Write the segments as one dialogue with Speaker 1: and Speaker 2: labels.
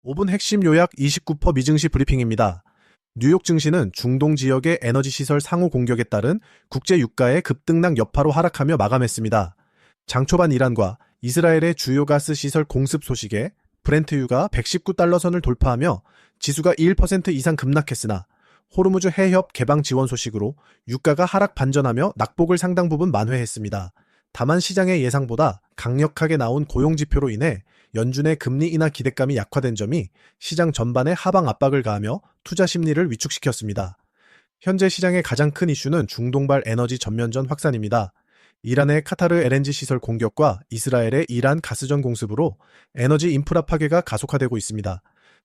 Speaker 1: 5분 핵심 요약 29% 미증시 브리핑입니다. 뉴욕 증시는 중동 지역의 에너지 시설 상호 공격에 따른 국제 유가의 급등락 여파로 하락하며 마감했습니다. 장 초반 이란과 이스라엘의 주요 가스 시설 공습 소식에 브렌트유가 119달러 선을 돌파하며 지수가 1% 이상 급락했으나 호르무즈 해협 개방 지원 소식으로 유가가 하락 반전하며 낙폭을 상당 부분 만회했습니다. 다만 시장의 예상보다 강력하게 나온 고용 지표로 인해 연준의 금리 인하 기대감이 약화된 점이 시장 전반에 하방 압박을 가하며 투자 심리를 위축시켰습니다. 현재 시장의 가장 큰 이슈는 중동발 에너지 전면전 확산입니다. 이란의 카타르 LNG 시설 공격과 이스라엘의 이란 가스전 공습으로 에너지 인프라 파괴가 가속화되고 있습니다.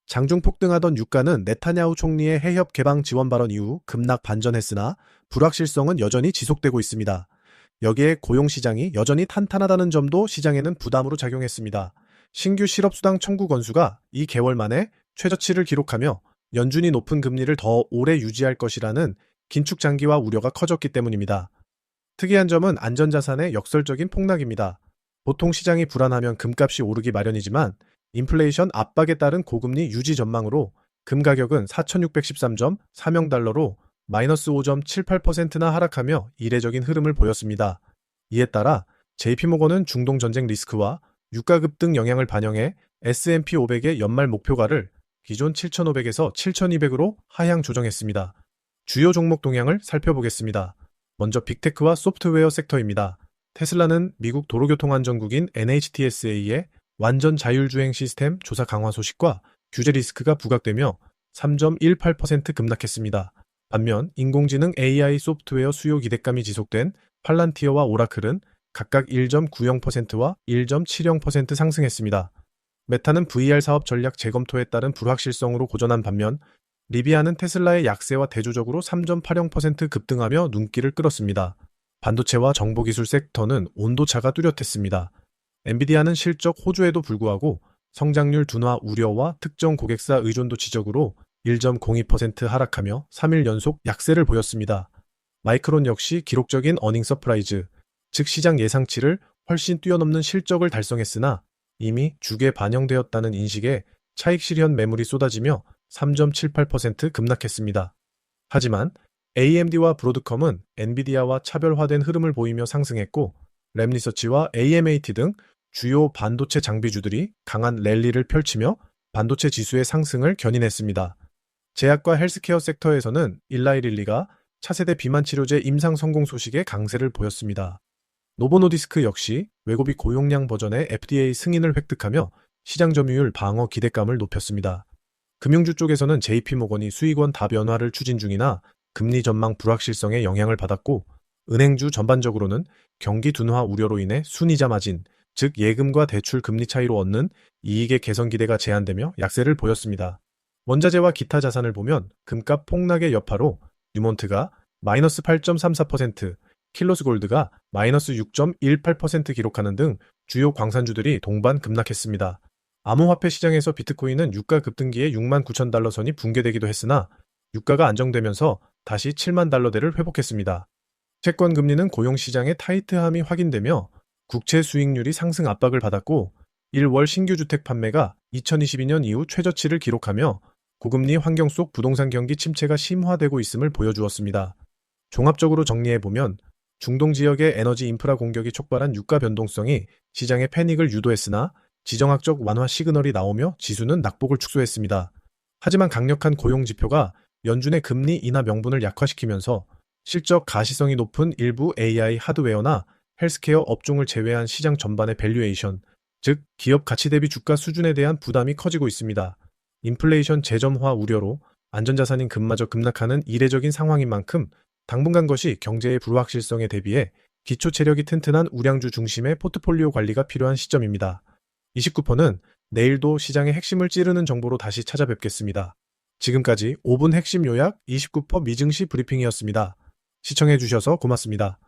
Speaker 1: 장중 폭등하던 유가는 네타냐후 총리의 해협 개방 지원 발언 이후 급락 반전했으나 불확실성은 여전히 지속되고 있습니다. 여기에 고용시장이 여전히 탄탄하다는 점도 시장에는 부담으로 작용했습니다. 신규 실업수당 청구 건수가 2개월 만에 최저치를 기록하며 연준이 높은 금리를 더 오래 유지할 것이라는 긴축 장기화 우려가 커졌기 때문입니다. 특이한 점은 안전자산의 역설적인 폭락입니다. 보통 시장이 불안하면 금값이 오르기 마련이지만 인플레이션 압박에 따른 고금리 유지 전망으로 금 가격은 4,613.40달러로 마이너스 5.78%나 하락하며 이례적인 흐름을 보였습니다. 이에 따라 JP모건은 중동 전쟁 리스크와 유가 급등 영향을 반영해 S&P 500의 연말 목표가를 기존 7,500에서 7,200으로 하향 조정했습니다. 주요 종목 동향을 살펴보겠습니다. 먼저 빅테크와 소프트웨어 섹터입니다. 테슬라는 미국 도로교통안전국인 NHTSA의 완전 자율주행 시스템 조사 강화 소식과 규제 리스크가 부각되며 3.18% 급락했습니다. 반면 인공지능 AI 소프트웨어 수요 기대감이 지속된 팔란티어와 오라클은 각각 1.90%와 1.70% 상승했습니다. 메타는 VR 사업 전략 재검토에 따른 불확실성으로 고전한 반면 리비아는 테슬라의 약세와 대조적으로 3.80% 급등하며 눈길을 끌었습니다. 반도체와 정보기술 섹터는 온도차가 뚜렷했습니다. 엔비디아는 실적 호조에도 불구하고 성장률 둔화 우려와 특정 고객사 의존도 지적으로 1.02% 하락하며 3일 연속 약세를 보였습니다. 마이크론 역시 기록적인 어닝 서프라이즈, 즉 시장 예상치를 훨씬 뛰어넘는 실적을 달성했으나 이미 주계에 반영되었다는 인식에 차익 실현 매물이 쏟아지며 3.78% 급락했습니다. 하지만 AMD와 브로드컴은 엔비디아와 차별화된 흐름을 보이며 상승했고 램리서치와 AMAT 등 주요 반도체 장비주들이 강한 랠리를 펼치며 반도체 지수의 상승을 견인했습니다. 제약과 헬스케어 섹터에서는 일라이릴리가 차세대 비만 치료제 임상 성공 소식에 강세를 보였습니다. 노보노디스크 역시 외고비 고용량 버전의 FDA 승인을 획득하며 시장 점유율 방어 기대감을 높였습니다. 금융주 쪽에서는 JP모건이 수익원 다변화를 추진 중이나 금리 전망 불확실성에 영향을 받았고 은행주 전반적으로는 경기 둔화 우려로 인해 순이자 마진, 즉 예금과 대출 금리 차이로 얻는 이익의 개선 기대가 제한되며 약세를 보였습니다. 원자재와 기타 자산을 보면 금값 폭락의 여파로 뉴몬트가 마이너스 8.34%, 킬로스골드가 마이너스 6.18% 기록하는 등 주요 광산주들이 동반 급락했습니다. 암호화폐 시장에서 비트코인은 유가 급등기에 69,000달러 선이 붕괴되기도 했으나 유가가 안정되면서 다시 7만 달러대를 회복했습니다. 채권 금리는 고용시장의 타이트함이 확인되며 국채 수익률이 상승 압박을 받았고 1월 신규 주택 판매가 2022년 이후 최저치를 기록하며 고금리 환경 속 부동산 경기 침체가 심화되고 있음을 보여주었습니다. 종합적으로 정리해보면 중동 지역의 에너지 인프라 공격이 촉발한 유가 변동성이 시장의 패닉을 유도했으나 지정학적 완화 시그널이 나오며 지수는 낙폭을 축소했습니다. 하지만 강력한 고용 지표가 연준의 금리 인하 명분을 약화시키면서 실적 가시성이 높은 일부 AI 하드웨어나 헬스케어 업종을 제외한 시장 전반의 밸류에이션, 즉 기업 가치 대비 주가 수준에 대한 부담이 커지고 있습니다. 인플레이션 재점화 우려로 안전자산인 금마저 급락하는 이례적인 상황인 만큼 당분간 것이 경제의 불확실성에 대비해 기초 체력이 튼튼한 우량주 중심의 포트폴리오 관리가 필요한 시점입니다. 29%는 내일도 시장의 핵심을 찌르는 정보로 다시 찾아뵙겠습니다. 지금까지 5분 핵심 요약 29% 미증시 브리핑이었습니다. 시청해주셔서 고맙습니다.